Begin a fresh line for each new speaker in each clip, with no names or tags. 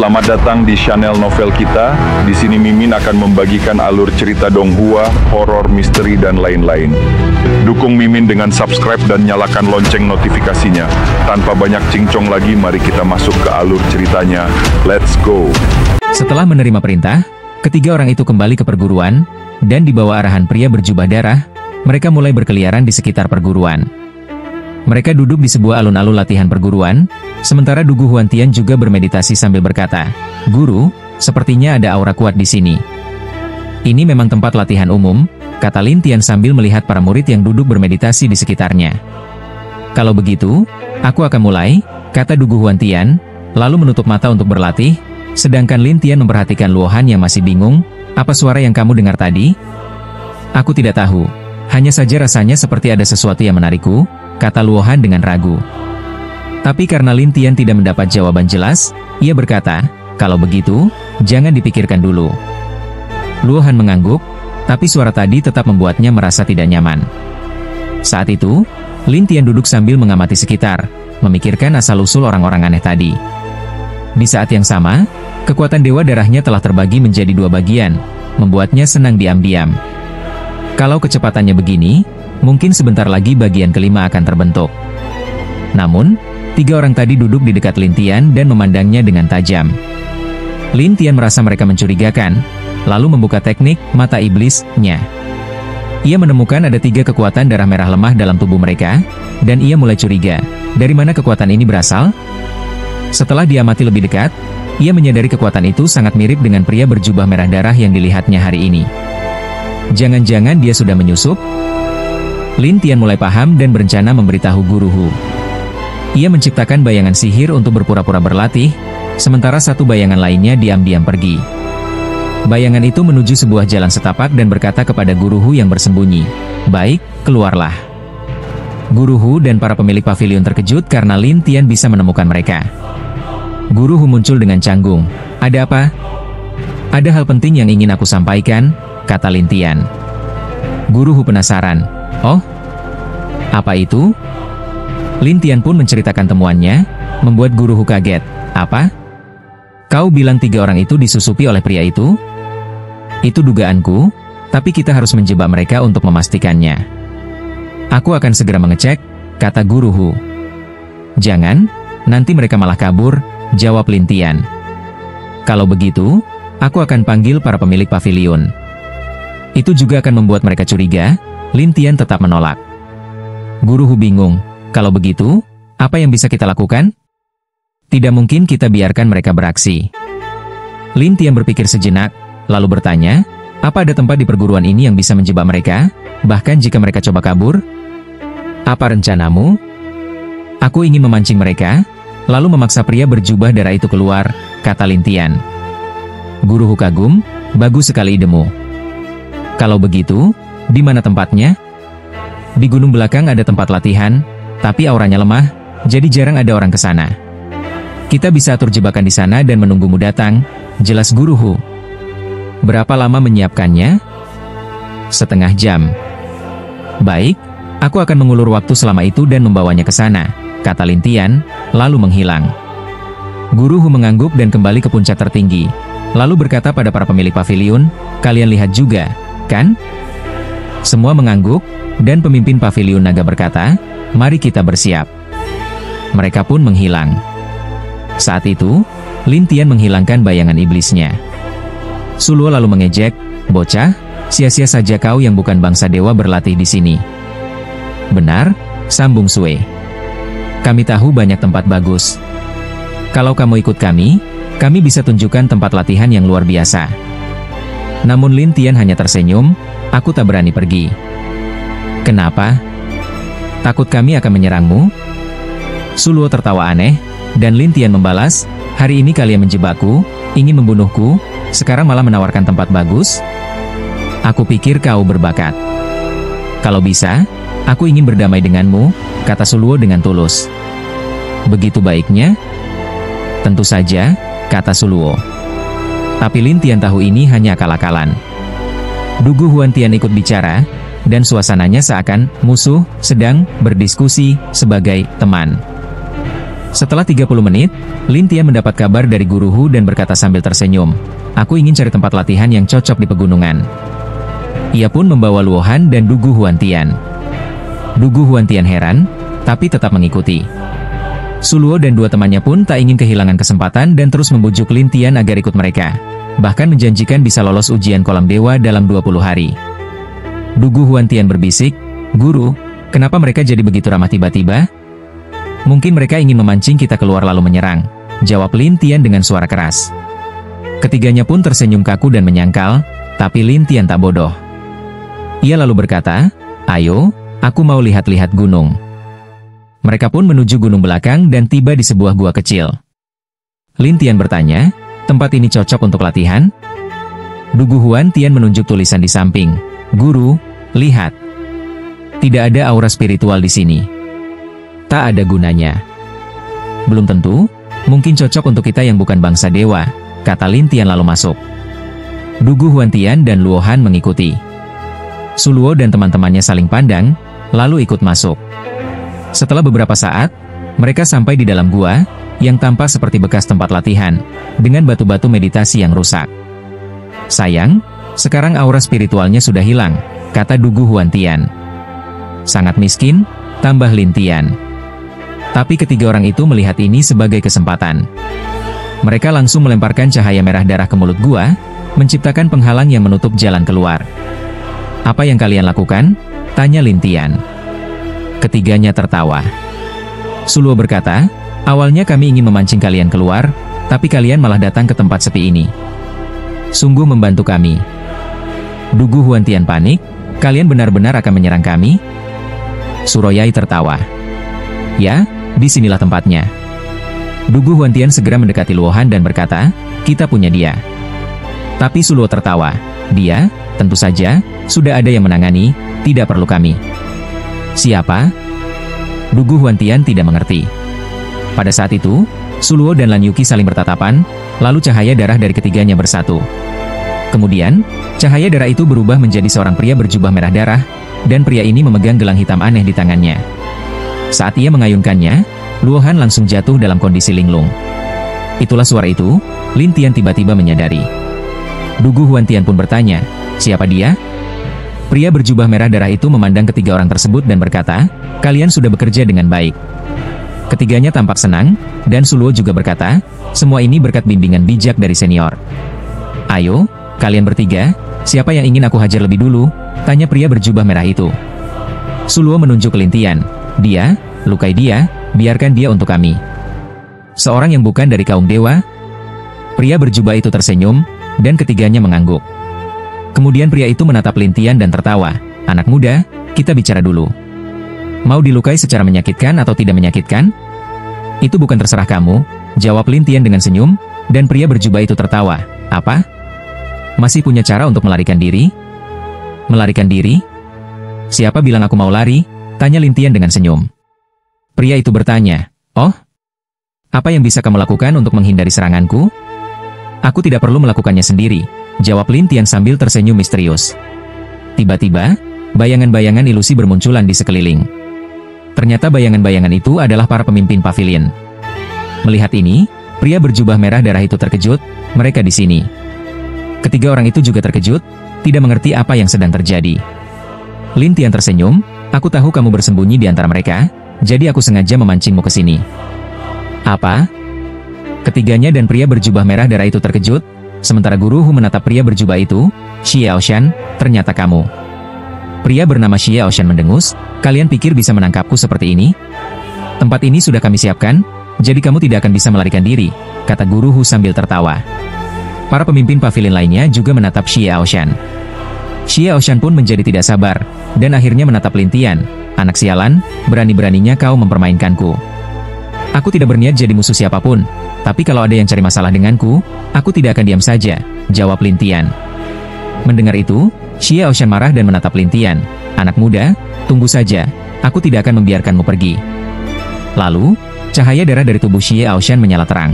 Selamat datang di channel novel kita. Di sini Mimin akan membagikan alur cerita donghua, horor, misteri, dan lain-lain. Dukung Mimin dengan subscribe dan nyalakan lonceng notifikasinya. Tanpa banyak cincong lagi, mari kita masuk ke alur ceritanya. Let's go!
Setelah menerima perintah, ketiga orang itu kembali ke perguruan, dan di bawah arahan pria berjubah darah, mereka mulai berkeliaran di sekitar perguruan. Mereka duduk di sebuah alun-alun latihan perguruan, sementara Dugu Huantian juga bermeditasi sambil berkata, "Guru, sepertinya ada aura kuat di sini." "Ini memang tempat latihan umum," kata Lin Tian sambil melihat para murid yang duduk bermeditasi di sekitarnya. "Kalau begitu, aku akan mulai," kata Dugu Huantian, lalu menutup mata untuk berlatih, sedangkan Lin Tian memperhatikan Luohan yang masih bingung. "Apa suara yang kamu dengar tadi?" "Aku tidak tahu. Hanya saja rasanya seperti ada sesuatu yang menarikku," kata Luohan dengan ragu. Tapi karena Lin Tian tidak mendapat jawaban jelas, ia berkata, "Kalau begitu, jangan dipikirkan dulu." Luohan mengangguk, tapi suara tadi tetap membuatnya merasa tidak nyaman. Saat itu, Lin Tian duduk sambil mengamati sekitar, memikirkan asal-usul orang-orang aneh tadi. Di saat yang sama, kekuatan Dewa Darahnya telah terbagi menjadi dua bagian, membuatnya senang diam-diam. Kalau kecepatannya begini, mungkin sebentar lagi bagian kelima akan terbentuk. Namun, tiga orang tadi duduk di dekat Lin Tian dan memandangnya dengan tajam. Lin Tian merasa mereka mencurigakan, lalu membuka teknik mata iblisnya. Ia menemukan ada tiga kekuatan darah merah lemah dalam tubuh mereka, dan ia mulai curiga, dari mana kekuatan ini berasal? Setelah diamati lebih dekat, ia menyadari kekuatan itu sangat mirip dengan pria berjubah merah darah yang dilihatnya hari ini. Jangan-jangan dia sudah menyusup? Lin Tian mulai paham dan berencana memberitahu Guru Hu. Ia menciptakan bayangan sihir untuk berpura-pura berlatih, sementara satu bayangan lainnya diam-diam pergi. Bayangan itu menuju sebuah jalan setapak dan berkata kepada Guru Hu yang bersembunyi, "Baik, keluarlah." Guru Hu dan para pemilik pavilion terkejut karena Lin Tian bisa menemukan mereka. Guru Hu muncul dengan canggung. "Ada apa?" "Ada hal penting yang ingin aku sampaikan," kata Lin Tian. Guru Hu penasaran. "Oh? Apa itu?" Lin Tian pun menceritakan temuannya, membuat Guru Hu kaget. "Apa? Kau bilang tiga orang itu disusupi oleh pria itu?" "Itu dugaanku, tapi kita harus menjebak mereka untuk memastikannya." "Aku akan segera mengecek," kata Guru Hu. "Jangan, nanti mereka malah kabur," jawab Lin Tian. "Kalau begitu, aku akan panggil para pemilik pavilion." Itu juga akan membuat mereka curiga. Lin Tian tetap menolak. Guru Hu bingung. "Kalau begitu, apa yang bisa kita lakukan?" "Tidak mungkin kita biarkan mereka beraksi." Lin Tian berpikir sejenak, lalu bertanya, "Apa ada tempat di perguruan ini yang bisa menjebak mereka, bahkan jika mereka coba kabur?" "Apa rencanamu?" "Aku ingin memancing mereka, lalu memaksa pria berjubah darah itu keluar," kata Lin Tian. Guru Hu kagum. "Bagus sekali idemu. Kalau begitu, di mana tempatnya?" "Di gunung belakang ada tempat latihan, tapi auranya lemah, jadi jarang ada orang ke sana. Kita bisa atur jebakan di sana dan menunggumu datang," jelas Guru Hu. "Berapa lama menyiapkannya?" "Setengah jam." "Baik, aku akan mengulur waktu selama itu dan membawanya ke sana," kata Lin Tian, lalu menghilang. Guru Hu mengangguk dan kembali ke puncak tertinggi, lalu berkata pada para pemilik pavilion, "Kalian lihat juga, kan?" Semua mengangguk, dan pemimpin pavilion naga berkata, "Mari kita bersiap." Mereka pun menghilang. Saat itu, Lin Tian menghilangkan bayangan iblisnya. Suluo lalu mengejek, "Bocah, sia-sia saja kau yang bukan bangsa dewa berlatih di sini." "Benar," sambung Sue. "Kami tahu banyak tempat bagus. Kalau kamu ikut kami bisa tunjukkan tempat latihan yang luar biasa." Namun Lin Tian hanya tersenyum. "Aku tak berani pergi." "Kenapa? Takut kami akan menyerangmu?" Suluo tertawa aneh, dan Lin Tian membalas, "Hari ini kalian menjebakku, ingin membunuhku, sekarang malah menawarkan tempat bagus? Aku pikir kau berbakat." "Kalau bisa, aku ingin berdamai denganmu," kata Suluo dengan tulus. "Begitu baiknya?" "Tentu saja," kata Suluo. Tapi Lin Tian tahu ini hanya akal-akalan. Dugu Huantian ikut bicara, dan suasananya seakan musuh sedang berdiskusi sebagai teman. Setelah 30 menit, Lin Tian mendapat kabar dari Guru Hu dan berkata sambil tersenyum, "Aku ingin cari tempat latihan yang cocok di pegunungan." Ia pun membawa Luo Han dan Dugu Huantian. Dugu Huantian heran, tapi tetap mengikuti. Su Luo dan dua temannya pun tak ingin kehilangan kesempatan dan terus membujuk Lin Tian agar ikut mereka. Bahkan menjanjikan bisa lolos ujian kolam dewa dalam 20 hari. Dugu Huantian berbisik, "Guru, kenapa mereka jadi begitu ramah tiba-tiba?" "Mungkin mereka ingin memancing kita keluar lalu menyerang," jawab Lin Tian dengan suara keras. Ketiganya pun tersenyum kaku dan menyangkal, tapi Lin Tian tak bodoh. Ia lalu berkata, "Ayo, aku mau lihat-lihat gunung." Mereka pun menuju gunung belakang dan tiba di sebuah gua kecil. Lin Tian bertanya, "Tempat ini cocok untuk latihan?" Dugu Huantian menunjuk tulisan di samping, "Guru, lihat. Tidak ada aura spiritual di sini. Tak ada gunanya." "Belum tentu, mungkin cocok untuk kita yang bukan bangsa dewa," kata Lin Tian lalu masuk. Dugu Huantian dan Luo Han mengikuti. Su Luo dan teman-temannya saling pandang, lalu ikut masuk. Setelah beberapa saat, mereka sampai di dalam gua, yang tampak seperti bekas tempat latihan, dengan batu-batu meditasi yang rusak. "Sayang, sekarang aura spiritualnya sudah hilang," kata Dugu Huantian. "Sangat miskin," tambah Lin Tian. Tapi ketiga orang itu melihat ini sebagai kesempatan. Mereka langsung melemparkan cahaya merah darah ke mulut gua, menciptakan penghalang yang menutup jalan keluar. "Apa yang kalian lakukan?" tanya Lin Tian. Ketiganya tertawa. Su Luo berkata, "Awalnya kami ingin memancing kalian keluar, tapi kalian malah datang ke tempat sepi ini. Sungguh membantu kami." Dugu Huantian panik, "Kalian benar-benar akan menyerang kami?" Suroyai tertawa. "Ya, disinilah tempatnya." Dugu Huantian segera mendekati Luo Han dan berkata, "Kita punya dia." Tapi Su Luo tertawa. "Dia, tentu saja, sudah ada yang menangani, tidak perlu kami." "Siapa?" Dugu Huantian tidak mengerti. Pada saat itu, Su Luo dan Lan Yuqi saling bertatapan, lalu cahaya darah dari ketiganya bersatu. Kemudian, cahaya darah itu berubah menjadi seorang pria berjubah merah darah, dan pria ini memegang gelang hitam aneh di tangannya. Saat ia mengayunkannya, Luo Han langsung jatuh dalam kondisi linglung. Itulah suara itu, Lin Tian tiba-tiba menyadari. Dugu Huantian pun bertanya, "Siapa dia?" Pria berjubah merah darah itu memandang ketiga orang tersebut dan berkata, "Kalian sudah bekerja dengan baik." Ketiganya tampak senang, dan Su Luo juga berkata, "Semua ini berkat bimbingan bijak dari senior." "Ayo, kalian bertiga, siapa yang ingin aku hajar lebih dulu?" tanya pria berjubah merah itu. Su Luo menunjuk ke Lin Tian. "Dia, lukai dia, biarkan dia untuk kami." "Seorang yang bukan dari kaum dewa?" Pria berjubah itu tersenyum, dan ketiganya mengangguk. Kemudian pria itu menatap Lin Tian dan tertawa. "Anak muda, kita bicara dulu. Mau dilukai secara menyakitkan atau tidak menyakitkan?" "Itu bukan terserah kamu," jawab Lin Tian dengan senyum, dan pria berjubah itu tertawa. "Apa? Masih punya cara untuk melarikan diri?" "Melarikan diri? Siapa bilang aku mau lari?" tanya Lin Tian dengan senyum. Pria itu bertanya, "Oh? Apa yang bisa kamu lakukan untuk menghindari seranganku?" "Aku tidak perlu melakukannya sendiri," jawab Lin Tian sambil tersenyum misterius. Tiba-tiba, bayangan-bayangan ilusi bermunculan di sekeliling. Ternyata bayangan-bayangan itu adalah para pemimpin pavilion. Melihat ini, pria berjubah merah darah itu terkejut, mereka di sini. Ketiga orang itu juga terkejut, tidak mengerti apa yang sedang terjadi. Lin Tian tersenyum, "Aku tahu kamu bersembunyi di antara mereka, jadi aku sengaja memancingmu ke sini." "Apa?" Ketiganya dan pria berjubah merah darah itu terkejut, sementara Guru Hu menatap pria berjubah itu. "Xie Aoshan, ternyata kamu." Pria bernama Xie Aoshan mendengus, "Kalian pikir bisa menangkapku seperti ini? Tempat ini sudah kami siapkan, jadi kamu tidak akan bisa melarikan diri," kata Guru Hu sambil tertawa. Para pemimpin pavilion lainnya juga menatap Xie Aoshan. Xie Aoshan pun menjadi tidak sabar, dan akhirnya menatap Lin Tian. "Anak sialan, berani-beraninya kau mempermainkanku. Aku tidak berniat jadi musuh siapapun, tapi kalau ada yang cari masalah denganku, aku tidak akan diam saja," jawab Lin Tian. Mendengar itu, Xie Aoshan marah dan menatap Lin Tian. "Anak muda, tunggu saja, aku tidak akan membiarkanmu pergi." Lalu, cahaya darah dari tubuh Xie Aoshan menyala terang.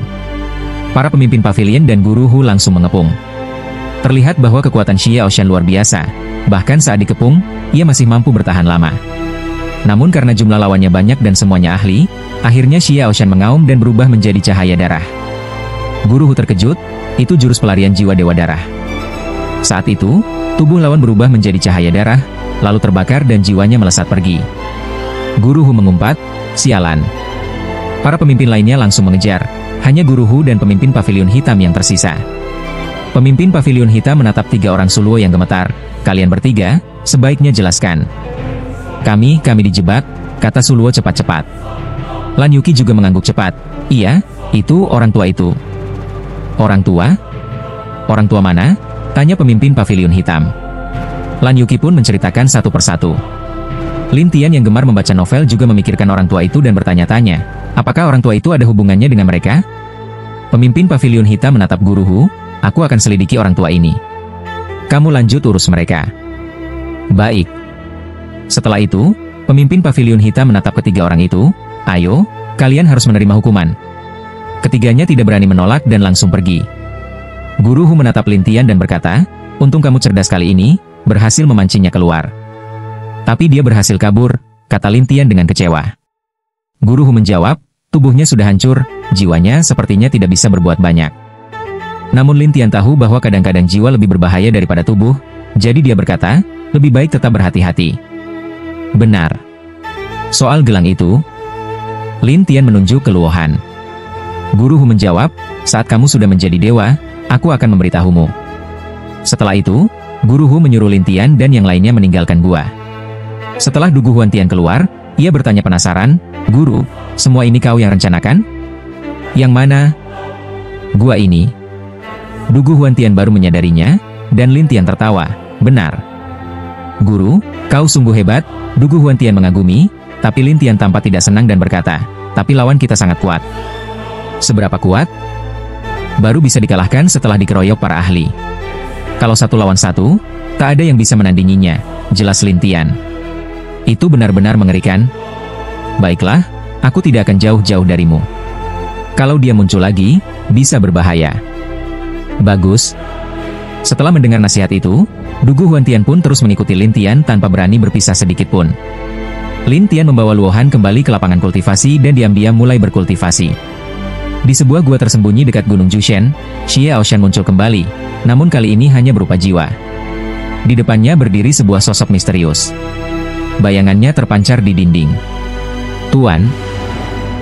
Para pemimpin pavilion dan Guru Hu langsung mengepung. Terlihat bahwa kekuatan Xie Aoshan luar biasa, bahkan saat dikepung, ia masih mampu bertahan lama. Namun karena jumlah lawannya banyak dan semuanya ahli, akhirnya Xie Aoshan mengaum dan berubah menjadi cahaya darah. Guru Hu terkejut, itu jurus pelarian jiwa Dewa Darah. Saat itu, tubuh lawan berubah menjadi cahaya darah, lalu terbakar dan jiwanya melesat pergi. Guru Hu mengumpat, sialan. Para pemimpin lainnya langsung mengejar, hanya Guru Hu dan pemimpin pavilion hitam yang tersisa. Pemimpin pavilion hitam menatap 3 orang Suluo yang gemetar, kalian bertiga, sebaiknya jelaskan. Kami dijebak, kata Suluo cepat-cepat. Lan Yuki juga mengangguk cepat. Iya, itu orang tua itu. Orang tua? Orang tua mana? Tanya pemimpin pavilion hitam. Lan Yuki pun menceritakan satu persatu. Lin Tian yang gemar membaca novel juga memikirkan orang tua itu dan bertanya-tanya, apakah orang tua itu ada hubungannya dengan mereka? Pemimpin pavilion hitam menatap Guru Hu, aku akan selidiki orang tua ini. Kamu lanjut urus mereka. Baik. Setelah itu, pemimpin pavilion hitam menatap ketiga orang itu, ayo, kalian harus menerima hukuman. Ketiganya tidak berani menolak dan langsung pergi. Guru Hu menatap Lin Tian dan berkata, untung kamu cerdas kali ini, berhasil memancingnya keluar. Tapi dia berhasil kabur, kata Lin Tian dengan kecewa. Guru Hu menjawab, tubuhnya sudah hancur, jiwanya sepertinya tidak bisa berbuat banyak. Namun Lin Tian tahu bahwa kadang-kadang jiwa lebih berbahaya daripada tubuh, jadi dia berkata, lebih baik tetap berhati-hati. Benar. Soal gelang itu, Lin Tian menunjuk ke Luohan. Guru Hu menjawab, saat kamu sudah menjadi dewa, aku akan memberitahumu. Setelah itu, Guru Hu menyuruh Lin Tian dan yang lainnya meninggalkan gua. Setelah Dugu Huan Tian keluar, ia bertanya penasaran, Guru, semua ini kau yang rencanakan? Yang mana? Gua ini. Dugu Huan Tian baru menyadarinya, dan Lin Tian tertawa, benar. Guru, kau sungguh hebat, Dugu Huan Tian mengagumi, tapi Lin Tian tampak tidak senang dan berkata, tapi lawan kita sangat kuat. Seberapa kuat? Baru bisa dikalahkan setelah dikeroyok para ahli. Kalau 1 lawan 1, tak ada yang bisa menandinginya, jelas Lin Tian. Itu benar-benar mengerikan. Baiklah, aku tidak akan jauh-jauh darimu. Kalau dia muncul lagi, bisa berbahaya. Bagus. Setelah mendengar nasihat itu, Dugu Huan Tian pun terus mengikuti Lin Tian tanpa berani berpisah sedikit pun. Lin Tian membawa Luohan kembali ke lapangan kultivasi dan diam-diam mulai berkultivasi. Di sebuah gua tersembunyi dekat Gunung Jushen, Xie Aoshan muncul kembali, namun kali ini hanya berupa jiwa. Di depannya berdiri sebuah sosok misterius. Bayangannya terpancar di dinding. Tuan.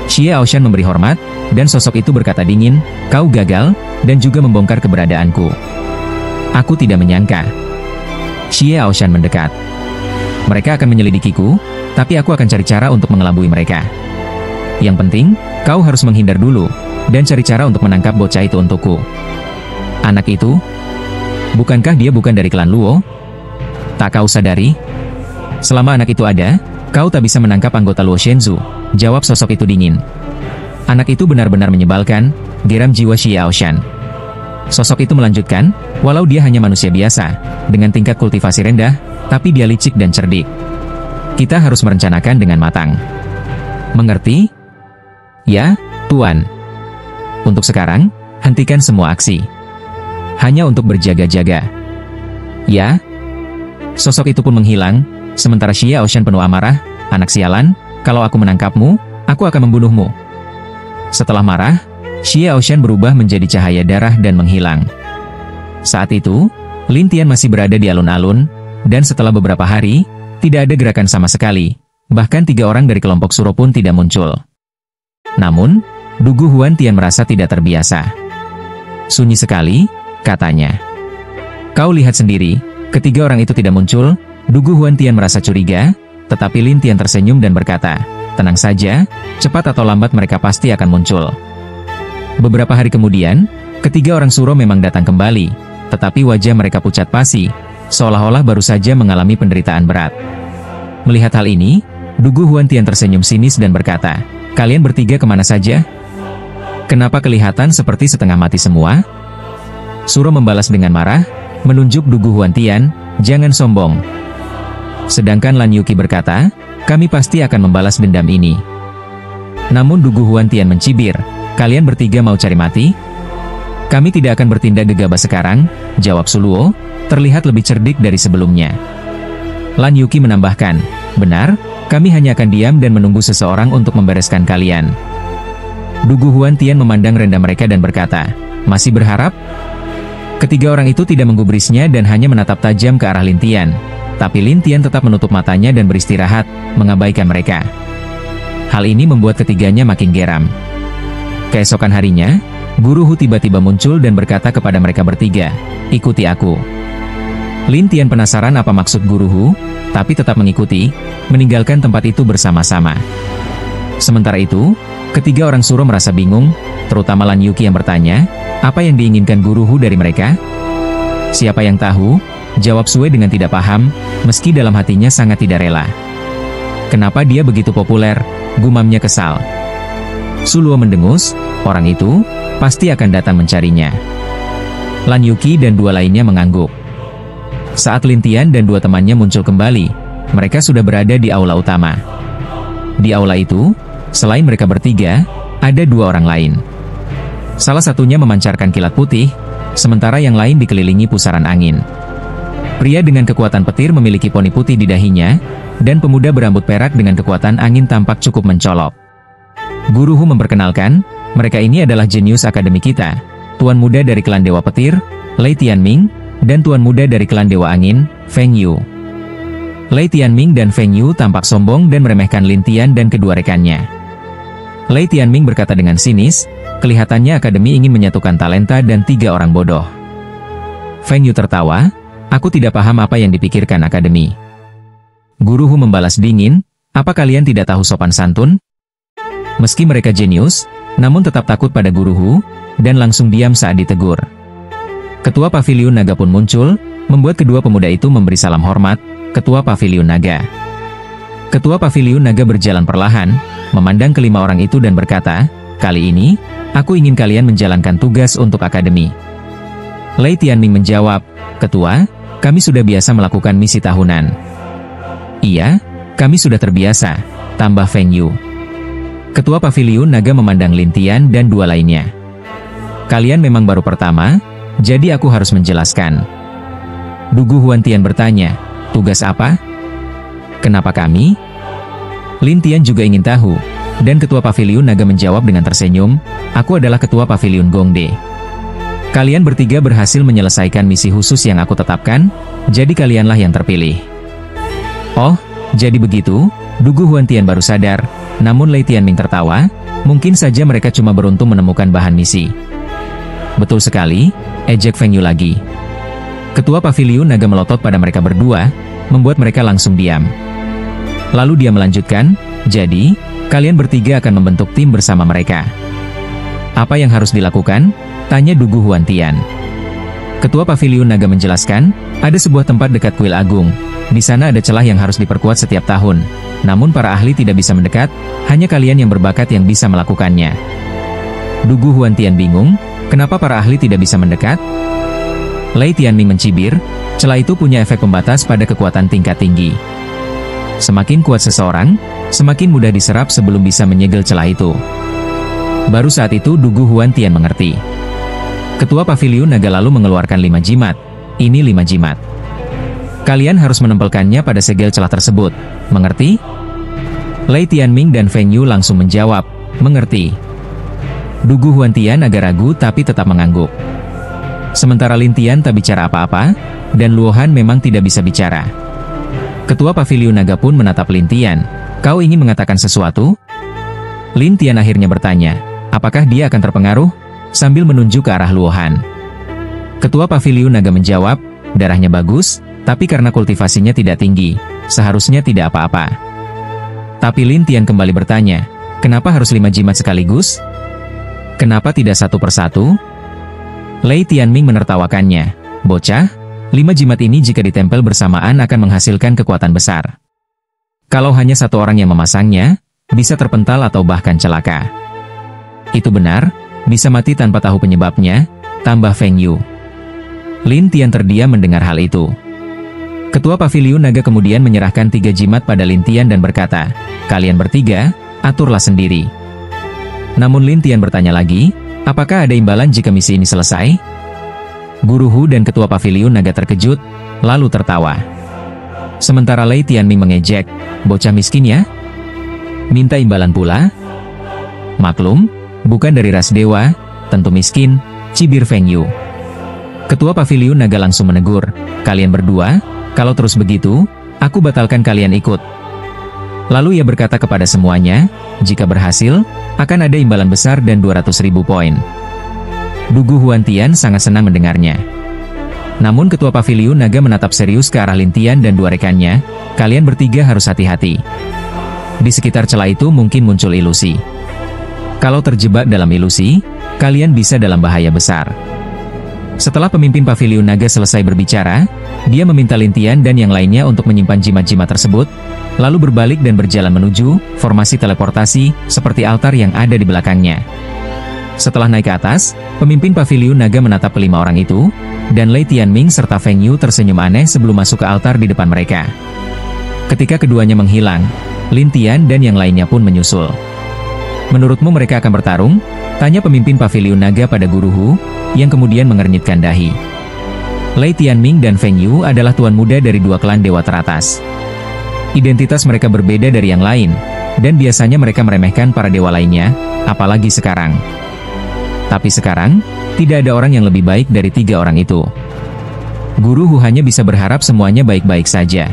Xie Aoshan memberi hormat, dan sosok itu berkata dingin, kau gagal, dan juga membongkar keberadaanku. Aku tidak menyangka. Xie Aoshan mendekat. Mereka akan menyelidikiku, tapi aku akan cari cara untuk mengelabui mereka. Yang penting, kau harus menghindar dulu, dan cari cara untuk menangkap bocah itu untukku. Anak itu? Bukankah dia bukan dari klan Luo? Tak kau sadari? Selama anak itu ada, kau tak bisa menangkap anggota Luo Shenzhou, jawab sosok itu dingin. Anak itu benar-benar menyebalkan, geram jiwa Xie Aoshan. Sosok itu melanjutkan, walau dia hanya manusia biasa, dengan tingkat kultivasi rendah, tapi dia licik dan cerdik. Kita harus merencanakan dengan matang. Mengerti? Ya, Tuan. Untuk sekarang, hentikan semua aksi. Hanya untuk berjaga-jaga. Ya. Sosok itu pun menghilang, sementara Xie Aoshan penuh amarah, anak sialan, kalau aku menangkapmu, aku akan membunuhmu. Setelah marah, Xie Aoshan berubah menjadi cahaya darah dan menghilang. Saat itu, Lin Tian masih berada di alun-alun, dan setelah beberapa hari, tidak ada gerakan sama sekali, bahkan 3 orang dari kelompok Suro pun tidak muncul. Namun, Dugu Huan Tian merasa tidak terbiasa. Sunyi sekali, katanya. Kau lihat sendiri, ketiga orang itu tidak muncul, Dugu Huan Tian merasa curiga, tetapi Lin Tian tersenyum dan berkata, tenang saja, cepat atau lambat mereka pasti akan muncul. Beberapa hari kemudian, ketiga orang Suro memang datang kembali, tetapi wajah mereka pucat pasi, seolah-olah baru saja mengalami penderitaan berat. Melihat hal ini, Dugu Huan Tian tersenyum sinis dan berkata, kalian bertiga kemana saja? Kenapa kelihatan seperti setengah mati semua? Suro membalas dengan marah, menunjuk Dugu Huan Tian, jangan sombong. Sedangkan Lan Yuki berkata, kami pasti akan membalas dendam ini. Namun Dugu Huan Tian mencibir, kalian bertiga mau cari mati? Kami tidak akan bertindak gegabah sekarang, jawab Suluo, terlihat lebih cerdik dari sebelumnya. Lan Yuki menambahkan, benar, Kami hanya akan diam dan menunggu seseorang untuk membereskan kalian. Dugu Huan Tian memandang rendah mereka dan berkata, masih berharap? Ketiga orang itu tidak menggubrisnya dan hanya menatap tajam ke arah Lin Tian. Tapi Lin Tian tetap menutup matanya dan beristirahat, mengabaikan mereka. Hal ini membuat ketiganya makin geram. Keesokan harinya, Guru Hu tiba-tiba muncul dan berkata kepada mereka bertiga, ikuti aku. Lin Tian penasaran apa maksud Guru Hu, tapi tetap mengikuti, meninggalkan tempat itu bersama-sama. Sementara itu, ketiga orang suruh merasa bingung, terutama Lan Yuki yang bertanya, apa yang diinginkan Guru Hu dari mereka? Siapa yang tahu? Jawab Sue dengan tidak paham, meski dalam hatinya sangat tidak rela. Kenapa dia begitu populer? Gumamnya kesal. Suluo mendengus, orang itu pasti akan datang mencarinya. Lan Yuki dan dua lainnya mengangguk. Saat Lin Tian dan dua temannya muncul kembali, mereka sudah berada di aula utama. Di aula itu, selain mereka bertiga, ada dua orang lain. Salah satunya memancarkan kilat putih, sementara yang lain dikelilingi pusaran angin. Pria dengan kekuatan petir memiliki poni putih di dahinya, dan pemuda berambut perak dengan kekuatan angin tampak cukup mencolok. Guru Hu memperkenalkan, mereka ini adalah jenius akademi kita, Tuan Muda dari klan Dewa Petir, Lei Tianming, dan Tuan Muda dari klan Dewa Angin, Feng Yu. Lei Tianming dan Feng Yu tampak sombong dan meremehkan Lin Tian dan kedua rekannya. Lei Tianming berkata dengan sinis, kelihatannya akademi ingin menyatukan talenta dan tiga orang bodoh. Feng Yu tertawa, aku tidak paham apa yang dipikirkan akademi. Guru Hu membalas dingin, apa kalian tidak tahu sopan santun? Meski mereka jenius, namun tetap takut pada Guru Hu, dan langsung diam saat ditegur. Ketua Paviliun Naga pun muncul, membuat kedua pemuda itu memberi salam hormat, Ketua Paviliun Naga. Ketua Paviliun Naga berjalan perlahan, memandang kelima orang itu dan berkata, kali ini, aku ingin kalian menjalankan tugas untuk akademi. Lei Tianming menjawab, Ketua, kami sudah biasa melakukan misi tahunan. Iya, kami sudah terbiasa, tambah Feng Yu. Ketua Paviliun Naga memandang Lin Tian dan dua lainnya. Kalian memang baru pertama, jadi aku harus menjelaskan. Dugu Huan Tian bertanya, tugas apa? Kenapa kami? Lin Tian juga ingin tahu, dan Ketua Paviliun Naga menjawab dengan tersenyum, aku adalah Ketua Paviliun Gongde. Kalian bertiga berhasil menyelesaikan misi khusus yang aku tetapkan, jadi kalianlah yang terpilih. Oh, jadi begitu? Dugu Huan Tian baru sadar, namun Lei Tianming tertawa, mungkin saja mereka cuma beruntung menemukan bahan misi. Betul sekali, ejek Feng Yu lagi. Ketua Paviliun Naga melotot pada mereka berdua, membuat mereka langsung diam. Lalu dia melanjutkan, jadi, kalian bertiga akan membentuk tim bersama mereka. Apa yang harus dilakukan? Tanya Dugu Huan Tian. Ketua Paviliun Naga menjelaskan, ada sebuah tempat dekat kuil agung. Di sana ada celah yang harus diperkuat setiap tahun. Namun para ahli tidak bisa mendekat, hanya kalian yang berbakat yang bisa melakukannya. Dugu Huan Tian bingung, kenapa para ahli tidak bisa mendekat? Lei Tianming mencibir, celah itu punya efek pembatas pada kekuatan tingkat tinggi. Semakin kuat seseorang, semakin mudah diserap sebelum bisa menyegel celah itu. Baru saat itu Dugu Huan Tian mengerti. Ketua Paviliun Naga lalu mengeluarkan 5 jimat. Ini 5 jimat. Kalian harus menempelkannya pada segel celah tersebut, mengerti? Lei Tianming dan Feng Yu langsung menjawab, mengerti. Dugu Huan Tian agak ragu tapi tetap mengangguk. Sementara Lin Tian tak bicara apa-apa, dan Luo Han memang tidak bisa bicara. Ketua Paviliun Naga pun menatap Lin Tian, kau ingin mengatakan sesuatu? Lin Tian akhirnya bertanya, apakah dia akan terpengaruh? Sambil menunjuk ke arah Luo Han. Ketua Paviliun Naga menjawab, darahnya bagus, tapi karena kultivasinya tidak tinggi, seharusnya tidak apa-apa. Tapi Lin Tian kembali bertanya, kenapa harus 5 jimat sekaligus? Kenapa tidak satu persatu? Lei Tianming menertawakannya, bocah, 5 jimat ini jika ditempel bersamaan akan menghasilkan kekuatan besar. Kalau hanya satu orang yang memasangnya, bisa terpental atau bahkan celaka. Itu benar, bisa mati tanpa tahu penyebabnya, tambah Feng Yu. Lin Tian terdiam mendengar hal itu. Ketua Paviliun Naga kemudian menyerahkan 3 jimat pada Lin Tian dan berkata, kalian bertiga, aturlah sendiri. Namun Lin Tian bertanya lagi, apakah ada imbalan jika misi ini selesai? Guru Hu dan Ketua Paviliun Naga terkejut, lalu tertawa. Sementara Lei Tianming mengejek, bocah miskin ya? Minta imbalan pula? Maklum, bukan dari ras dewa, tentu miskin, cibir Feng Yu. Ketua Paviliun Naga langsung menegur, kalian berdua, kalau terus begitu, aku batalkan kalian ikut. Lalu ia berkata kepada semuanya, jika berhasil, akan ada imbalan besar dan 200.000 poin. Dugu Huantian sangat senang mendengarnya. Namun Ketua Paviliun Naga menatap serius ke arah Lin Tian dan dua rekannya, kalian bertiga harus hati-hati. Di sekitar celah itu mungkin muncul ilusi. Kalau terjebak dalam ilusi, kalian bisa dalam bahaya besar. Setelah pemimpin Paviliun Naga selesai berbicara, dia meminta Lin Tian dan yang lainnya untuk menyimpan jimat-jimat tersebut, lalu berbalik dan berjalan menuju formasi teleportasi, seperti altar yang ada di belakangnya. Setelah naik ke atas, pemimpin Paviliun Naga menatap kelima orang itu, dan Lei Tianming serta Feng Yu tersenyum aneh sebelum masuk ke altar di depan mereka. Ketika keduanya menghilang, Lin Tian dan yang lainnya pun menyusul. Menurutmu mereka akan bertarung? Tanya pemimpin Paviliun Naga pada Guru Hu, yang kemudian mengernyitkan dahi. Lei Tianming dan Feng Yu adalah tuan muda dari dua klan dewa teratas. Identitas mereka berbeda dari yang lain, dan biasanya mereka meremehkan para dewa lainnya, apalagi sekarang. Tapi sekarang, tidak ada orang yang lebih baik dari tiga orang itu. Guru Hu hanya bisa berharap semuanya baik-baik saja.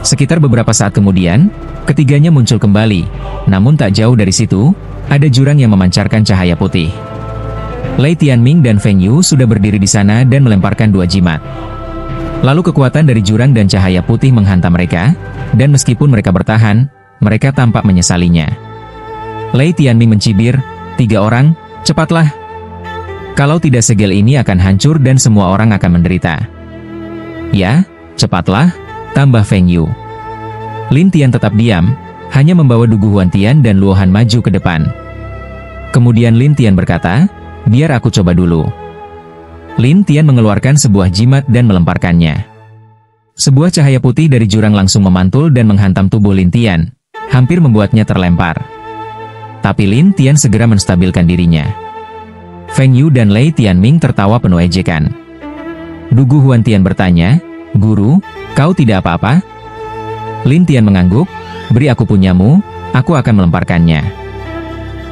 Sekitar beberapa saat kemudian, ketiganya muncul kembali, namun tak jauh dari situ, ada jurang yang memancarkan cahaya putih. Lei Tianming dan Feng Yu sudah berdiri di sana dan melemparkan dua jimat. Lalu kekuatan dari jurang dan cahaya putih menghantam mereka, dan meskipun mereka bertahan, mereka tampak menyesalinya. Lei Tianming mencibir, tiga orang, cepatlah. Kalau tidak segel ini akan hancur dan semua orang akan menderita. Ya, cepatlah, tambah Feng Yu. Lin Tian tetap diam, hanya membawa Dugu Huantian dan Luohan maju ke depan. Kemudian Lin Tian berkata, biar aku coba dulu. Lin Tian mengeluarkan sebuah jimat dan melemparkannya. Sebuah cahaya putih dari jurang langsung memantul dan menghantam tubuh Lin Tian, hampir membuatnya terlempar. Tapi Lin Tian segera menstabilkan dirinya. Feng Yu dan Lei Tianming tertawa penuh ejekan. Dugu Huantian bertanya, Guru, kau tidak apa-apa? Lin Tian mengangguk, beri aku punyamu, aku akan melemparkannya.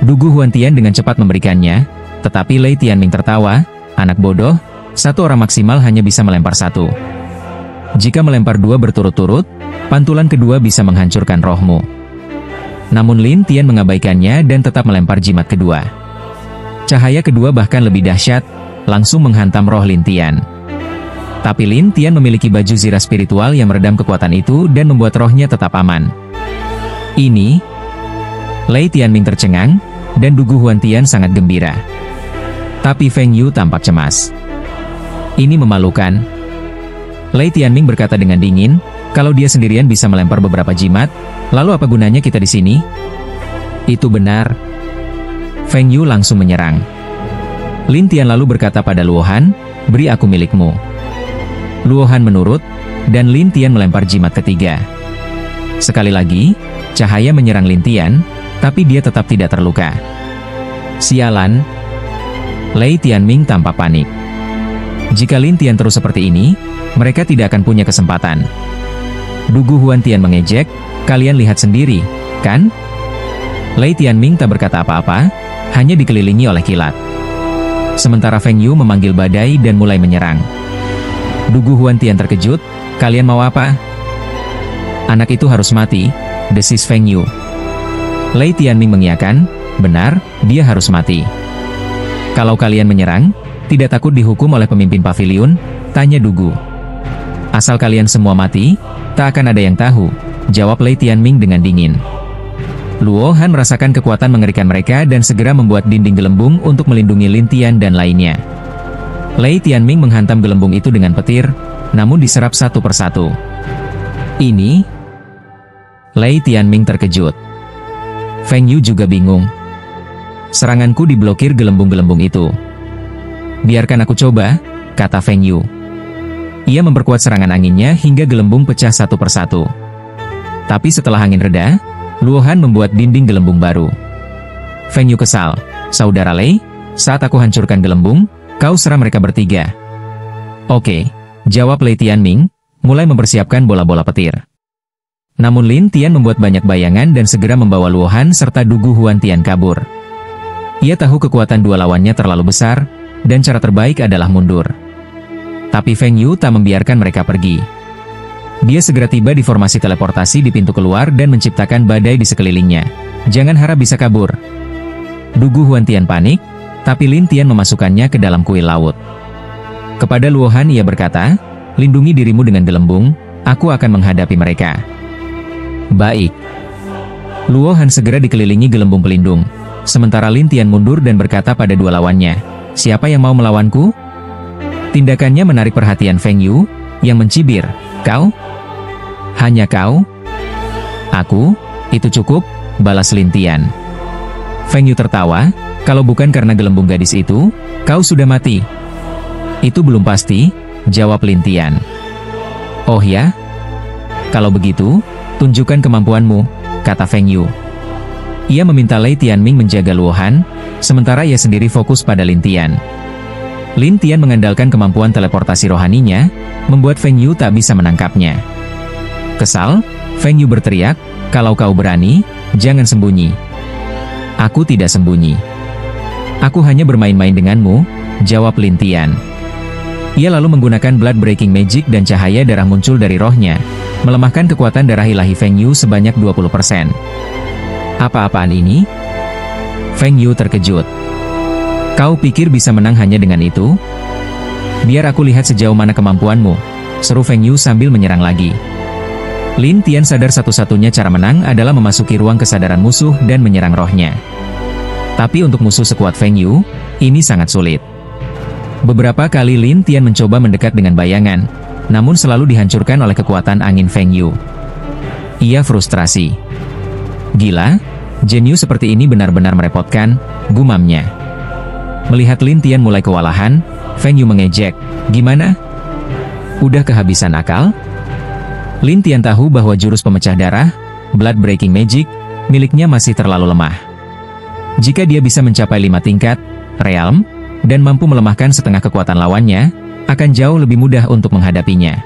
Dugu Huantian dengan cepat memberikannya, tetapi Lei Tianming tertawa, anak bodoh, satu orang maksimal hanya bisa melempar satu. Jika melempar dua berturut-turut, pantulan kedua bisa menghancurkan rohmu. Namun Lin Tian mengabaikannya dan tetap melempar jimat kedua. Cahaya kedua bahkan lebih dahsyat, langsung menghantam roh Lin Tian. Tapi Lin Tian memiliki baju zirah spiritual yang meredam kekuatan itu dan membuat rohnya tetap aman. Ini, Lei Tianming tercengang, dan Dugu Huantian sangat gembira. Tapi Feng Yu tampak cemas. Ini memalukan. Lei Tianming berkata dengan dingin, kalau dia sendirian bisa melempar beberapa jimat, lalu apa gunanya kita di sini? Itu benar. Feng Yu langsung menyerang. Lin Tian lalu berkata pada Luohan, beri aku milikmu. Luohan menurut, dan Lin Tian melempar jimat ketiga. Sekali lagi, cahaya menyerang Lin Tian, tapi dia tetap tidak terluka. Sialan. Lei Tianming tampak panik. Jika Lin Tian terus seperti ini, mereka tidak akan punya kesempatan. Dugu Huantian mengejek, kalian lihat sendiri, kan? Lei Tianming tak berkata apa-apa, hanya dikelilingi oleh kilat. Sementara Feng Yu memanggil badai dan mulai menyerang. Dugu Huantian terkejut, kalian mau apa? Anak itu harus mati, desis Feng Yu. Lei Tianming mengiyakan, benar, dia harus mati. Kalau kalian menyerang, tidak takut dihukum oleh pemimpin paviliun? Tanya Dugu. Asal kalian semua mati, tak akan ada yang tahu, jawab Lei Tianming dengan dingin. Luohan merasakan kekuatan mengerikan mereka dan segera membuat dinding gelembung untuk melindungi Lin Tian dan lainnya. Lei Tianming menghantam gelembung itu dengan petir, namun diserap satu persatu. Ini? Lei Tianming terkejut. Feng Yu juga bingung. Seranganku diblokir gelembung-gelembung itu. Biarkan aku coba, kata Feng Yu. Ia memperkuat serangan anginnya hingga gelembung pecah satu persatu. Tapi setelah angin reda, Luohan membuat dinding gelembung baru. Feng Yu kesal, saudara Lei, saat aku hancurkan gelembung, kau serang mereka bertiga. Oke, jawab Lei Tianming, mulai mempersiapkan bola-bola petir. Namun Lin Tian membuat banyak bayangan dan segera membawa Luo Han serta Dugu Huan Tian kabur. Ia tahu kekuatan dua lawannya terlalu besar, dan cara terbaik adalah mundur. Tapi Feng Yu tak membiarkan mereka pergi. Dia segera tiba di formasi teleportasi di pintu keluar dan menciptakan badai di sekelilingnya. Jangan harap bisa kabur. Dugu Huan Tian panik, tapi Lin Tian memasukkannya ke dalam kuil laut. Kepada Luo Han ia berkata, "Lindungi dirimu dengan gelembung, aku akan menghadapi mereka." Baik. Luo Han segera dikelilingi gelembung pelindung. Sementara Lin Tian mundur dan berkata pada dua lawannya, "Siapa yang mau melawanku?" Tindakannya menarik perhatian Feng Yu, yang mencibir, "Kau? Hanya kau?" "Aku? Itu cukup," balas Lin Tian. Feng Yu tertawa, "Kalau bukan karena gelembung gadis itu, kau sudah mati." "Itu belum pasti," jawab Lin Tian. "Oh ya? Kalau begitu, tunjukkan kemampuanmu," kata Feng Yu. Ia meminta Lei Tianming menjaga Luo Han, sementara ia sendiri fokus pada Lin Tian. Lin Tian mengandalkan kemampuan teleportasi rohaninya, membuat Feng Yu tak bisa menangkapnya. Kesal, Feng Yu berteriak, "Kalau kau berani, jangan sembunyi." "Aku tidak sembunyi. Aku hanya bermain-main denganmu," jawab Lin Tian. Ia lalu menggunakan Blood Breaking Magic dan cahaya darah muncul dari rohnya, melemahkan kekuatan darah ilahi Feng Yu sebanyak 20%. "Apa-apaan ini?" Feng Yu terkejut. "Kau pikir bisa menang hanya dengan itu? Biar aku lihat sejauh mana kemampuanmu," seru Feng Yu sambil menyerang lagi. Lin Tian sadar satu-satunya cara menang adalah memasuki ruang kesadaran musuh dan menyerang rohnya. Tapi untuk musuh sekuat Feng Yu, ini sangat sulit. Beberapa kali Lin Tian mencoba mendekat dengan bayangan, namun selalu dihancurkan oleh kekuatan angin Feng Yu. Ia frustrasi. "Gila, jenius seperti ini benar-benar merepotkan," gumamnya. Melihat Lin Tian mulai kewalahan, Feng Yu mengejek, "Gimana? Udah kehabisan akal?" Lin Tian tahu bahwa jurus pemecah darah, Blood Breaking Magic, miliknya masih terlalu lemah. Jika dia bisa mencapai 5 tingkat, realm, dan mampu melemahkan setengah kekuatan lawannya, akan jauh lebih mudah untuk menghadapinya.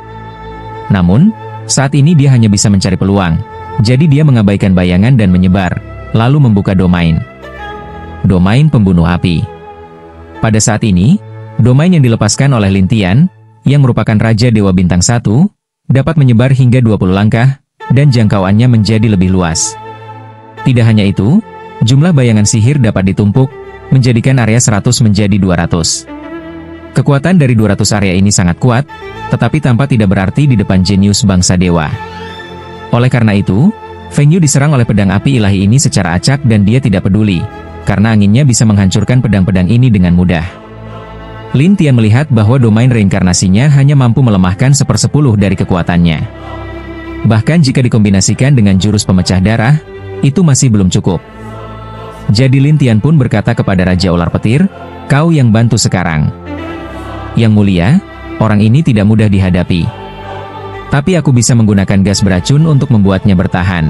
Namun, saat ini dia hanya bisa mencari peluang, jadi dia mengabaikan bayangan dan menyebar, lalu membuka domain. Domain pembunuh api. Pada saat ini, domain yang dilepaskan oleh Lin Tian, yang merupakan Raja Dewa Bintang 1, dapat menyebar hingga 20 langkah, dan jangkauannya menjadi lebih luas. Tidak hanya itu, jumlah bayangan sihir dapat ditumpuk, menjadikan area 100 menjadi 200. Kekuatan dari 200 area ini sangat kuat, tetapi tampak tidak berarti di depan jenius bangsa dewa. Oleh karena itu, Feng Yu diserang oleh pedang api ilahi ini secara acak dan dia tidak peduli, karena anginnya bisa menghancurkan pedang-pedang ini dengan mudah. Lin Tian melihat bahwa domain reinkarnasinya hanya mampu melemahkan 1/10 dari kekuatannya. Bahkan jika dikombinasikan dengan jurus pemecah darah, itu masih belum cukup. Jadi Lin Tian pun berkata kepada Raja Ular Petir, "Kau yang bantu sekarang." "Yang mulia, orang ini tidak mudah dihadapi. Tapi aku bisa menggunakan gas beracun untuk membuatnya bertahan."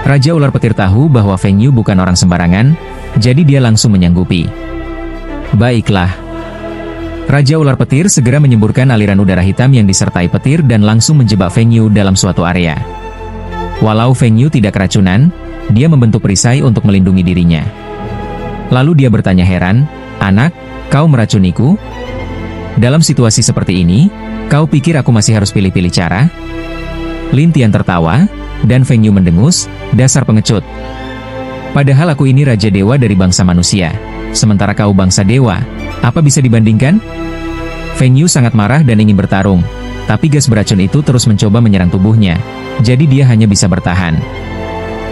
Raja Ular Petir tahu bahwa Feng Yu bukan orang sembarangan, jadi dia langsung menyanggupi. "Baiklah." Raja Ular Petir segera menyemburkan aliran udara hitam yang disertai petir dan langsung menjebak Feng Yu dalam suatu area. Walau Feng Yu tidak keracunan, dia membentuk perisai untuk melindungi dirinya. Lalu dia bertanya heran, "Anak, kau meracuniku? Dalam situasi seperti ini, kau pikir aku masih harus pilih-pilih cara?" Lin Tian tertawa, dan Feng Yu mendengus, "Dasar pengecut. Padahal aku ini Raja Dewa dari bangsa manusia, sementara kau bangsa dewa, apa bisa dibandingkan?" Feng Yu sangat marah dan ingin bertarung, tapi gas beracun itu terus mencoba menyerang tubuhnya, jadi dia hanya bisa bertahan.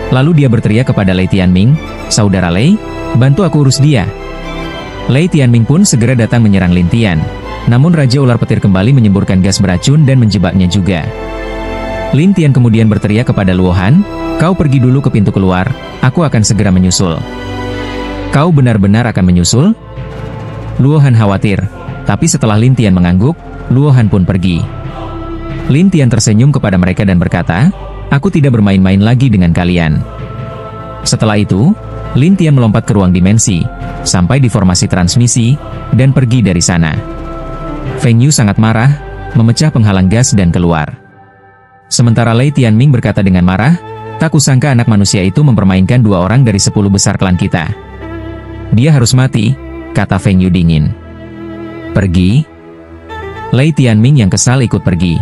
Lalu dia berteriak kepada Lei Tianming, "Saudara Lei, bantu aku urus dia." Lei Tianming pun segera datang menyerang Lin Tian, namun Raja Ular Petir kembali menyemburkan gas beracun dan menjebaknya juga. Lin Tian kemudian berteriak kepada Luo Han, "Kau pergi dulu ke pintu keluar, aku akan segera menyusul." "Kau benar-benar akan menyusul?" Luo Han khawatir, tapi setelah Lin Tian mengangguk, Luo Han pun pergi. Lin Tian tersenyum kepada mereka dan berkata, "Aku tidak bermain-main lagi dengan kalian." Setelah itu, Lin Tian melompat ke ruang dimensi, sampai di formasi transmisi, dan pergi dari sana. Feng Yu sangat marah, memecah penghalang gas dan keluar. Sementara Lei Tianming berkata dengan marah, "Tak kusangka anak manusia itu mempermainkan 2 orang dari 10 besar klan kita. Dia harus mati," kata Feng Yu dingin. "Pergi?" Lei Tianming yang kesal ikut pergi.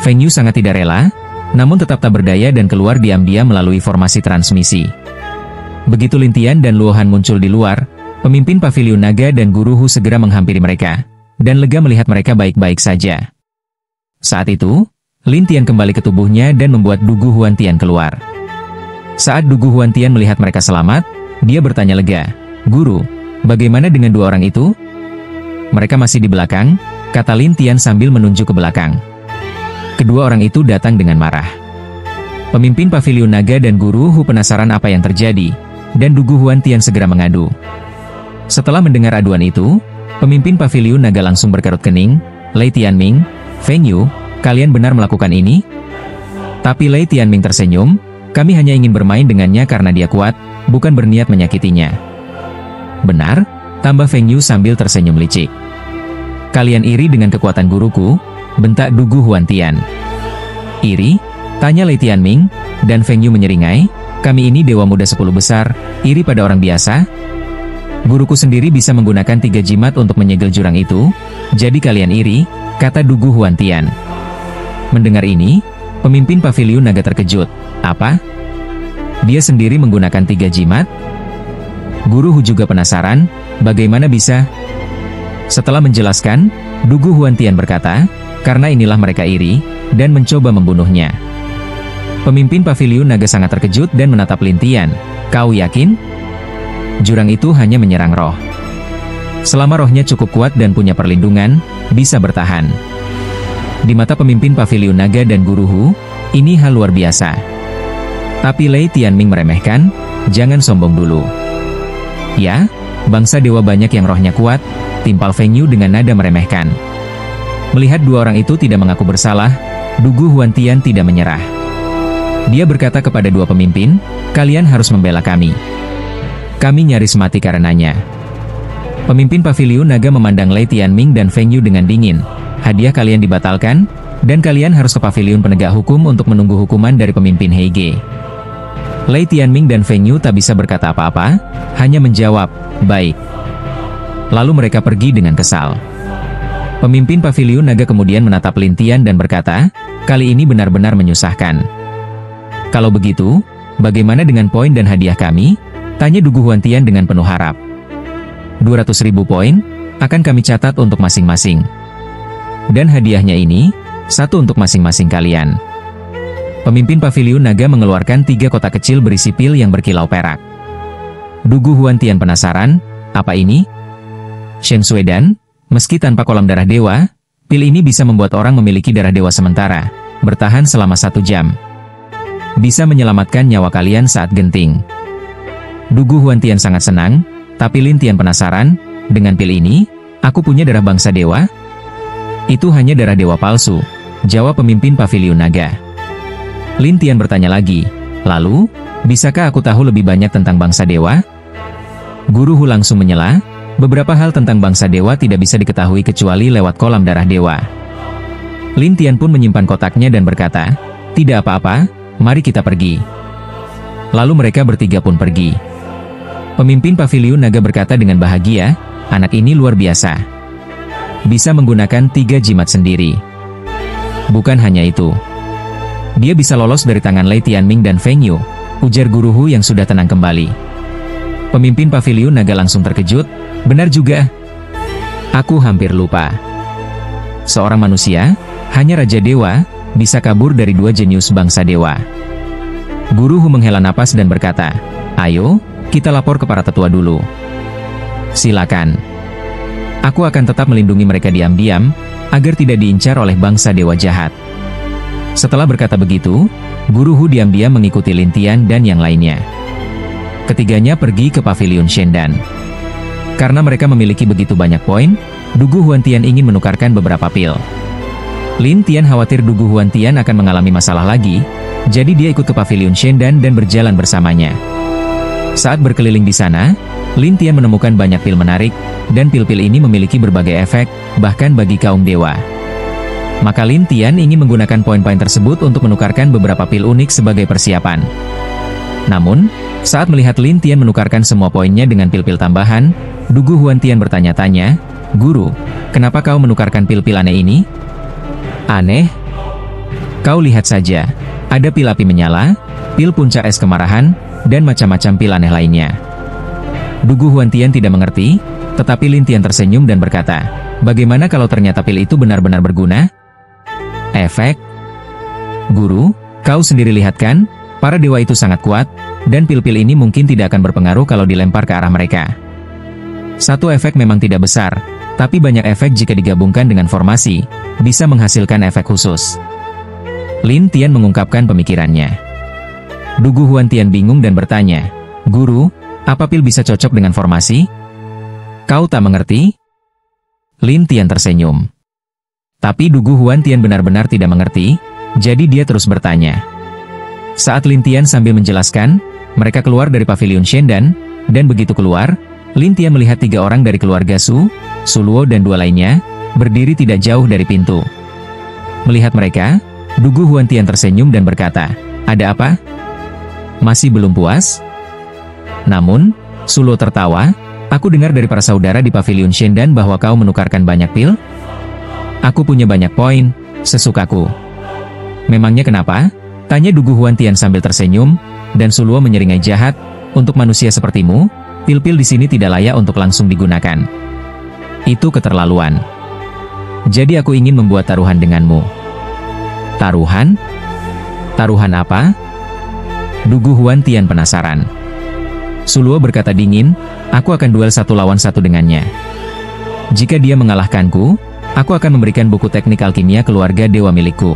Feng Yu sangat tidak rela, namun tetap tak berdaya dan keluar diam-diam melalui formasi transmisi. Begitu Lin Tian dan Luo Han muncul di luar, pemimpin paviliun naga dan Guru Hu segera menghampiri mereka, dan lega melihat mereka baik-baik saja. Saat itu, Lin Tian kembali ke tubuhnya dan membuat Dugu Huan Tian keluar. Saat Dugu Huan Tian melihat mereka selamat, dia bertanya lega, "Guru, bagaimana dengan 2 orang itu?" "Mereka masih di belakang," kata Lin Tian sambil menunjuk ke belakang. Kedua orang itu datang dengan marah. Pemimpin paviliun naga dan Guru Hu penasaran apa yang terjadi, dan Dugu Huan Tian segera mengadu. Setelah mendengar aduan itu, pemimpin paviliun naga langsung berkerut kening, "Lei Tianming, Feng Yu, kalian benar melakukan ini?" Tapi Lei Tianming tersenyum, "Kami hanya ingin bermain dengannya karena dia kuat, bukan berniat menyakitinya." "Benar?" tambah Feng Yu sambil tersenyum licik. "Kalian iri dengan kekuatan guruku?" bentak Dugu Huan Tian. "Iri?" tanya Lei Tianming, dan Feng Yu menyeringai, "Kami ini dewa muda 10 besar, iri pada orang biasa? Guruku sendiri bisa menggunakan 3 jimat untuk menyegel jurang itu, jadi kalian iri?" kata Dugu Huan Tian. Mendengar ini, pemimpin paviliun naga terkejut. "Apa? Dia sendiri menggunakan 3 jimat?" Guru Hu juga penasaran, bagaimana bisa? Setelah menjelaskan, Dugu Huan Tian berkata, "Karena inilah mereka iri, dan mencoba membunuhnya." Pemimpin paviliun naga sangat terkejut dan menatap Lin Tian. "Kau yakin? Jurang itu hanya menyerang roh. Selama rohnya cukup kuat dan punya perlindungan, bisa bertahan." Di mata pemimpin paviliun naga dan Guru Hu, ini hal luar biasa. Tapi Lei Tianming meremehkan, "Jangan sombong dulu." "Ya, bangsa dewa banyak yang rohnya kuat," timpal Feng Yu dengan nada meremehkan. Melihat 2 orang itu tidak mengaku bersalah, Dugu Huan Tian tidak menyerah. Dia berkata kepada 2 pemimpin, "Kalian harus membela kami. Kami nyaris mati karenanya." Pemimpin paviliun naga memandang Lei Tianming dan Feng Yu dengan dingin. "Hadiah kalian dibatalkan, dan kalian harus ke paviliun penegak hukum untuk menunggu hukuman dari pemimpin Heige." Lei Tianming dan Feng Yu tak bisa berkata apa-apa, hanya menjawab, "Baik." Lalu mereka pergi dengan kesal. Pemimpin paviliun naga kemudian menatap Lin Tian dan berkata, "Kali ini benar-benar menyusahkan. Kalau begitu, bagaimana dengan poin dan hadiah kami?" tanya Dugu Huan Tian dengan penuh harap. 200.000 poin, akan kami catat untuk masing-masing. Dan hadiahnya ini, 1 untuk masing-masing kalian. Pemimpin paviliun naga mengeluarkan 3 kotak kecil berisi pil yang berkilau perak. Dugu Huan Tian penasaran, "Apa ini?" Shen Suedan, meski tanpa kolam darah dewa, pil ini bisa membuat orang memiliki darah dewa sementara, bertahan selama 1 jam. Bisa menyelamatkan nyawa kalian saat genting. Dugu Huan Tian sangat senang, tapi Lin Tian penasaran, "Dengan pil ini, aku punya darah bangsa dewa?" "Itu hanya darah dewa palsu," jawab pemimpin paviliun naga. Lin Tian bertanya lagi, "Lalu, bisakah aku tahu lebih banyak tentang bangsa dewa?" Guru Hu langsung menyela, "Beberapa hal tentang bangsa dewa tidak bisa diketahui kecuali lewat kolam darah dewa." Lin Tian pun menyimpan kotaknya dan berkata, "Tidak apa-apa, mari kita pergi." Lalu mereka bertiga pun pergi. Pemimpin paviliun naga berkata dengan bahagia, "Anak ini luar biasa. Bisa menggunakan 3 jimat sendiri. Bukan hanya itu, dia bisa lolos dari tangan Lei Tianming dan Feng Yu," ujar Guru Hu yang sudah tenang kembali. Pemimpin paviliun naga langsung terkejut, "Benar juga. Aku hampir lupa. Seorang manusia, hanya Raja Dewa, bisa kabur dari 2 jenius bangsa dewa." Guru Hu menghela napas dan berkata, "Ayo, kita lapor ke para tetua dulu." "Silakan. Aku akan tetap melindungi mereka diam-diam, agar tidak diincar oleh bangsa dewa jahat." Setelah berkata begitu, Guru Hu diam-diam mengikuti Lin Tian dan yang lainnya. Ketiganya pergi ke paviliun Shendan. Karena mereka memiliki begitu banyak poin, Dugu Huan Tian ingin menukarkan beberapa pil. Lin Tian khawatir Dugu Huan Tian akan mengalami masalah lagi, jadi dia ikut ke paviliun Shendan dan berjalan bersamanya. Saat berkeliling di sana, Lin Tian menemukan banyak pil menarik, dan pil-pil ini memiliki berbagai efek, bahkan bagi kaum dewa. Maka Lin Tian ingin menggunakan poin-poin tersebut untuk menukarkan beberapa pil unik sebagai persiapan. Namun, saat melihat Lin Tian menukarkan semua poinnya dengan pil-pil tambahan, Dugu Huan Tian bertanya-tanya, "Guru, kenapa kau menukarkan pil-pil aneh ini?" "Aneh? Kau lihat saja, ada pil api menyala, pil puncak es kemarahan, dan macam-macam pil aneh lainnya." Dugu Huan Tian tidak mengerti, tetapi Lin Tian tersenyum dan berkata, "Bagaimana kalau ternyata pil itu benar-benar berguna?" "Efek? Guru, kau sendiri lihat kan, para dewa itu sangat kuat, dan pil-pil ini mungkin tidak akan berpengaruh kalau dilempar ke arah mereka. Satu efek memang tidak besar, tapi banyak efek jika digabungkan dengan formasi, bisa menghasilkan efek khusus." Lin Tian mengungkapkan pemikirannya. Dugu Huan Tian bingung dan bertanya, "Guru, apa pil bisa cocok dengan formasi? Kau tak mengerti?" Lin Tian tersenyum. Tapi Dugu Huan Tian benar-benar tidak mengerti, jadi dia terus bertanya. Saat Lin Tian sambil menjelaskan, mereka keluar dari pavilion Shendan, dan begitu keluar, Lin Tian melihat 3 orang dari keluarga Su, Su Luo dan 2 lainnya, berdiri tidak jauh dari pintu. Melihat mereka, Dugu Huan Tian tersenyum dan berkata, "Ada apa? Masih belum puas?" Namun, Su Luo tertawa, "Aku dengar dari para saudara di pavilion Shendan bahwa kau menukarkan banyak pil? Aku punya banyak poin, sesukaku." "Memangnya kenapa?" tanya Dugu Huan Tian sambil tersenyum, dan Su Luo menyeringai, "Jahat, untuk manusia sepertimu, pil-pil di sini tidak layak untuk langsung digunakan. Itu keterlaluan. Jadi aku ingin membuat taruhan denganmu." "Taruhan? Taruhan apa?" Dugu Huan Tian penasaran. Su Luo berkata dingin, "Aku akan duel 1 lawan 1 dengannya. Jika dia mengalahkanku, aku akan memberikan buku teknik alkimia keluarga dewa milikku."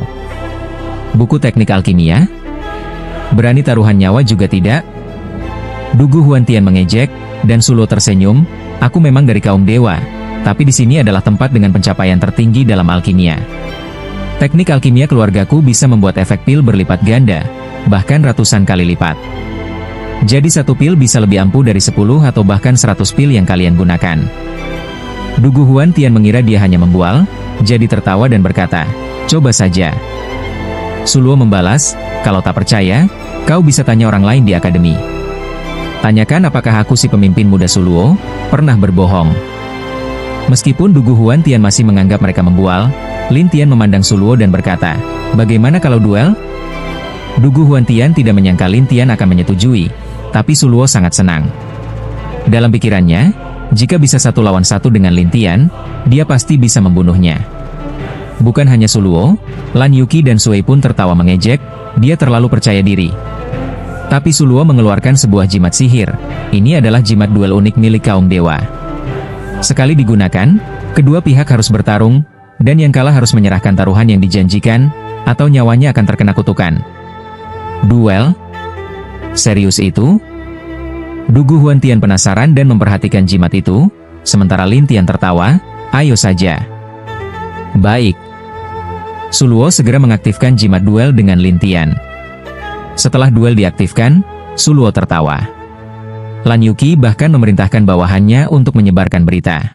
"Buku teknik alkimia? Berani taruhan nyawa juga tidak?" Dugu Huan Tian mengejek, dan Su Luo tersenyum, "Aku memang dari kaum dewa, tapi di sini adalah tempat dengan pencapaian tertinggi dalam alkimia. Teknik alkimia keluargaku bisa membuat efek pil berlipat ganda, bahkan ratusan kali lipat. Jadi 1 pil bisa lebih ampuh dari 10 atau bahkan 100 pil yang kalian gunakan." Dugu Huan Tian mengira dia hanya membual, jadi tertawa dan berkata, "Coba saja." Su Luo membalas, "Kalau tak percaya, kau bisa tanya orang lain di akademi. Tanyakan apakah aku si pemimpin muda Su Luo pernah berbohong." Meskipun Dugu Huan Tian masih menganggap mereka membual, Lin Tian memandang Su Luo dan berkata, "Bagaimana kalau duel?" Dugu Huan Tian tidak menyangka Lin Tian akan menyetujui, tapi Su Luo sangat senang. Dalam pikirannya, jika bisa 1 lawan 1 dengan Lin Tian, dia pasti bisa membunuhnya. Bukan hanya Su Luo, Lan Yuqi dan Sui pun tertawa mengejek, dia terlalu percaya diri. Tapi Su Luo mengeluarkan sebuah jimat sihir. Ini adalah jimat duel unik milik kaum dewa. Sekali digunakan, kedua pihak harus bertarung, dan yang kalah harus menyerahkan taruhan yang dijanjikan, atau nyawanya akan terkena kutukan. "Duel? Serius itu?" Dugu Huan Tian penasaran dan memperhatikan jimat itu, sementara Lin Tian tertawa, "Ayo saja." "Baik." Su Luo segera mengaktifkan jimat duel dengan Lin Tian. Setelah duel diaktifkan, Su Luo tertawa. Lan Yuqi bahkan memerintahkan bawahannya untuk menyebarkan berita.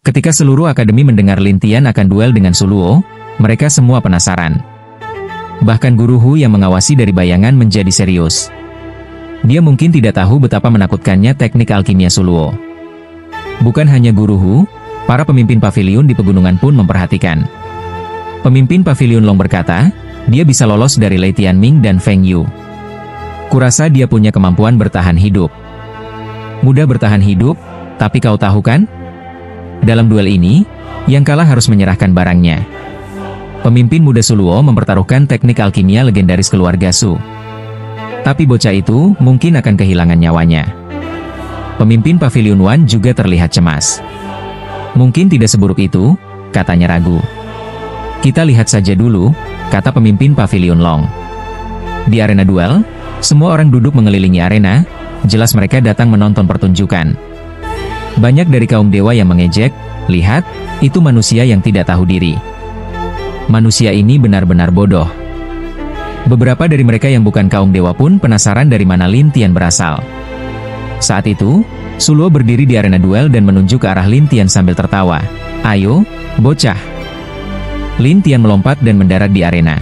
Ketika seluruh akademi mendengar Lin Tian akan duel dengan Su Luo, mereka semua penasaran. Bahkan Guru Hu yang mengawasi dari bayangan menjadi serius. Dia mungkin tidak tahu betapa menakutkannya teknik alkimia Su Luo. Bukan hanya Guru Hu, para pemimpin pavilion di pegunungan pun memperhatikan. Pemimpin pavilion Long berkata, dia bisa lolos dari Lei Tianming dan Feng Yu. Kurasa dia punya kemampuan bertahan hidup. Mudah bertahan hidup, tapi kau tahu kan? Dalam duel ini, yang kalah harus menyerahkan barangnya. Pemimpin muda Su Luo mempertaruhkan teknik alkimia legendaris keluarga Su. Tapi bocah itu mungkin akan kehilangan nyawanya. Pemimpin pavilion Wan juga terlihat cemas. "Mungkin tidak seburuk itu," katanya ragu. "Kita lihat saja dulu," kata pemimpin pavilion Long. Di arena duel, semua orang duduk mengelilingi arena, jelas mereka datang menonton pertunjukan. Banyak dari kaum dewa yang mengejek, "Lihat, itu manusia yang tidak tahu diri. Manusia ini benar-benar bodoh." Beberapa dari mereka yang bukan kaum dewa pun penasaran dari mana Lin Tian berasal. Saat itu, Su Luo berdiri di arena duel dan menunjuk ke arah Lin Tian sambil tertawa. "Ayo, bocah. Lin Tian melompat dan mendarat di arena.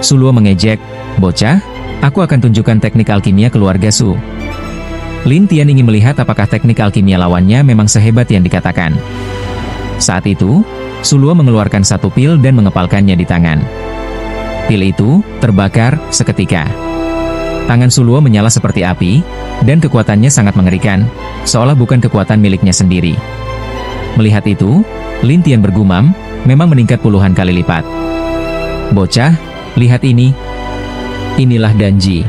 Suluo mengejek, "Bocah, aku akan tunjukkan teknik alkimia keluarga Su." Lin Tian ingin melihat apakah teknik alkimia lawannya memang sehebat yang dikatakan. Saat itu, Suluo mengeluarkan satu pil dan mengepalkannya di tangan. Pil itu terbakar seketika. Tangan Suluo menyala seperti api, dan kekuatannya sangat mengerikan, seolah bukan kekuatan miliknya sendiri. Melihat itu, Lin Tian bergumam, memang meningkat puluhan kali lipat. "Bocah, lihat ini. Inilah Danji."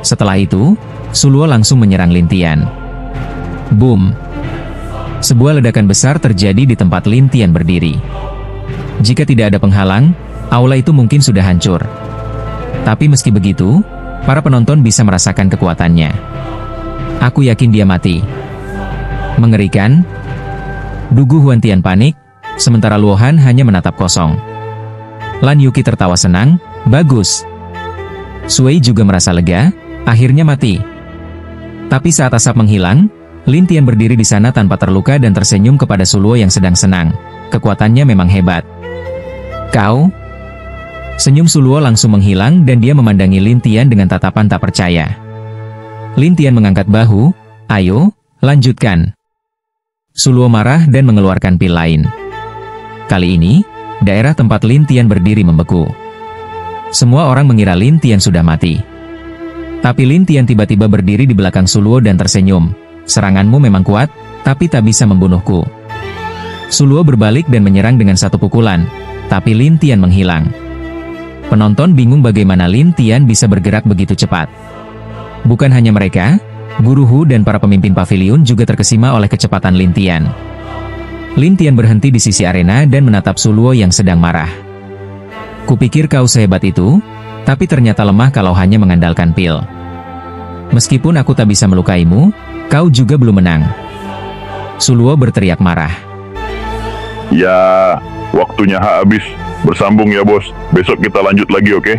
Setelah itu, Suluo langsung menyerang Lin Tian. Boom! Sebuah ledakan besar terjadi di tempat Lin Tian berdiri. Jika tidak ada penghalang, aula itu mungkin sudah hancur. Tapi meski begitu, para penonton bisa merasakan kekuatannya. "Aku yakin dia mati." Mengerikan. Dugu Huantian panik, sementara Luohan hanya menatap kosong. Lan Yuki tertawa senang, "Bagus." Sui juga merasa lega, akhirnya mati. Tapi saat asap menghilang, Lin Tian berdiri di sana tanpa terluka dan tersenyum kepada Suluo yang sedang senang. Kekuatannya memang hebat. "Kau?" Senyum Suluo langsung menghilang dan dia memandangi Lin Tian dengan tatapan tak percaya. Lin Tian mengangkat bahu, "Ayo, lanjutkan." Suluo marah dan mengeluarkan pil lain. Kali ini, daerah tempat Lin Tian berdiri membeku. Semua orang mengira Lin Tian sudah mati. Tapi Lin Tian tiba-tiba berdiri di belakang Suluo dan tersenyum. "Seranganmu memang kuat, tapi tak bisa membunuhku." Suluo berbalik dan menyerang dengan satu pukulan, tapi Lin Tian menghilang. Penonton bingung bagaimana Lin Tian bisa bergerak begitu cepat. Bukan hanya mereka, Guru Hu dan para pemimpin pavilion juga terkesima oleh kecepatan Lin Tian. Lin Tian berhenti di sisi arena dan menatap Suluo yang sedang marah. "Kupikir kau sehebat itu, tapi ternyata lemah kalau hanya mengandalkan pil. Meskipun aku tak bisa melukaimu, kau juga belum menang." Suluo berteriak marah.
Ya, waktunya habis. Bersambung ya bos. Besok kita lanjut lagi, oke?